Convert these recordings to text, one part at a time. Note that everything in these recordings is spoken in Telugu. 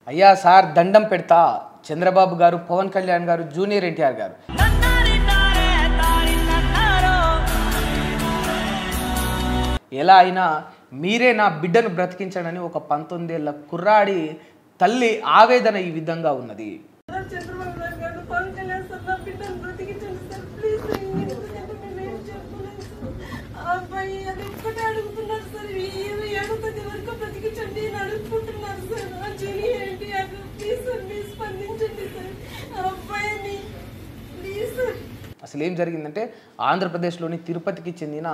అయ్యా సార్ దండం పెడతా చంద్రబాబు గారు, పవన్ కళ్యాణ్ గారు, జూనియర్ ఎన్టీఆర్ గారు ఎలా అయినా మీరే నా బిడ్డను బ్రతికించడని ఒక 19 ఏళ్ల కుర్రాడి తల్లి ఆవేదన ఈ విధంగా ఉన్నది. అసలు ఏం జరిగిందంటే ఆంధ్రప్రదేశ్లోని తిరుపతికి చెందిన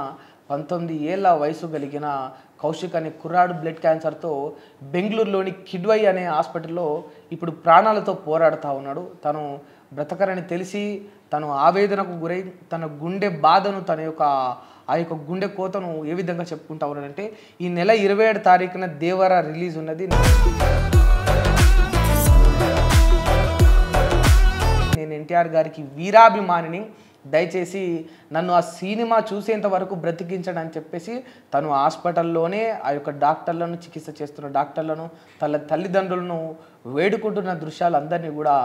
19 ఏళ్ల వయసు కలిగిన కౌశిక్ అనే కుర్రాడు బ్లడ్ క్యాన్సర్తో బెంగళూరులోని కిడ్వై అనే హాస్పిటల్లో ఇప్పుడు ప్రాణాలతో పోరాడుతూ ఉన్నాడు. తను బ్రతకరని తెలిసి తను ఆవేదనకు గురై తన గుండె బాధను ఆ యొక్క గుండె కోతను ఏ విధంగా చెప్పుకుంటా ఉన్నాడంటే ఈ నెల 27 తారీఖున దేవర రిలీజ్ ఉన్నది. నేను ఎన్టీఆర్ గారికి వీరాభిమానిని, దయచేసి నన్ను ఆ సినిమా చూసేంత వరకు బ్రతికించడని చెప్పేసి తను హాస్పిటల్లోనే ఆ యొక్క డాక్టర్లను, చికిత్స చేస్తున్న డాక్టర్లను, తల్లిదండ్రులను వేడుకుంటున్న దృశ్యాలు అందరినీ కూడా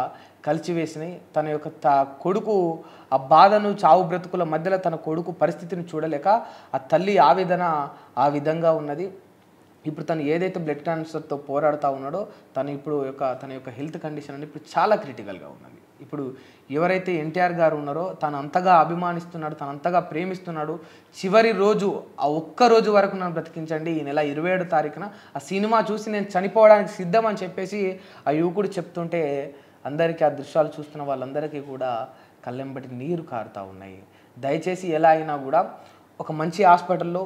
కలిచివేసినాయి. తన యొక్క కొడుకు ఆ బాధను, చావు బ్రతుకుల మధ్యలో తన కొడుకు పరిస్థితిని చూడలేక ఆ తల్లి ఆవేదన ఆ విధంగా ఉన్నది. ఇప్పుడు తను ఏదైతే బ్లడ్ క్యాన్సర్తో పోరాడుతూ ఉన్నాడో తన యొక్క హెల్త్ కండిషన్ అనేది ఇప్పుడు చాలా క్రిటికల్గా ఉన్నది. ఇప్పుడు ఎవరైతే ఎన్టీఆర్ గారు ఉన్నారో తను అంతగా అభిమానిస్తున్నాడు, తను అంతగా ప్రేమిస్తున్నాడు, చివరి రోజు ఆ ఒక్క రోజు వరకు నన్ను బ్రతికించండి, ఈ నెల 27 తారీఖున ఆ సినిమా చూసి నేను చనిపోవడానికి సిద్ధం అని చెప్పేసి ఆ యువకుడు చెప్తుంటే అందరికీ ఆ దృశ్యాలు చూస్తున్న వాళ్ళందరికీ కూడా కళ్ళెంబటి నీరు కారుతూ ఉన్నాయి. దయచేసి ఎలా అయినా కూడా ఒక మంచి హాస్పిటల్లో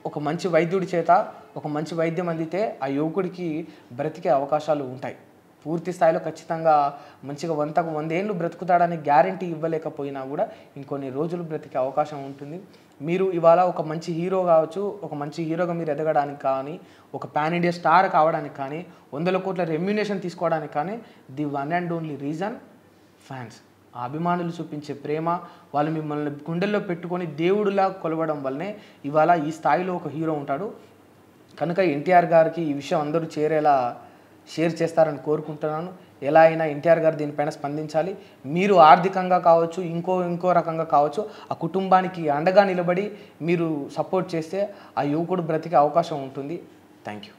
ఒక మంచి వైద్యుడి చేత ఒక మంచి వైద్యం అందితే ఆ యువకుడికి బ్రతికే అవకాశాలు ఉంటాయి. పూర్తి స్థాయిలో ఖచ్చితంగా మంచిగా 100 ఏళ్ళు బ్రతుకుతాడని గ్యారంటీ ఇవ్వలేకపోయినా కూడా ఇంకొన్ని రోజులు బ్రతికే అవకాశం ఉంటుంది. మీరు ఇవాళ ఒక మంచి హీరో కావచ్చు, ఒక మంచి హీరోగా మీరు ఎదగడానికి కానీ, ఒక పాన్ ఇండియా స్టార్ కావడానికి కానీ, 100 కోట్ల రెమ్యునేషన్ తీసుకోవడానికి కానీ the one and only reason fans. ఆ అభిమానులు చూపించే ప్రేమ, వాళ్ళు మిమ్మల్ని గుండెల్లో పెట్టుకొని దేవుడిలా కొలవడం వల్లనే ఇవాళ ఈ స్థాయిలో ఒక హీరో ఉంటాడు. కనుక ఎన్టీఆర్ గారికి ఈ విషయం అందరూ చేరేలా షేర్ చేస్తారని కోరుకుంటున్నాను. ఎలా అయినా ఎన్టీఆర్ గారు దీనిపైన స్పందించాలి. మీరు ఆర్థికంగా కావచ్చు, ఇంకో రకంగా కావచ్చు, ఆ కుటుంబానికి అండగా నిలబడి మీరు సపోర్ట్ చేస్తే ఆ యువకుడు బ్రతికే అవకాశం ఉంటుంది. Thank you.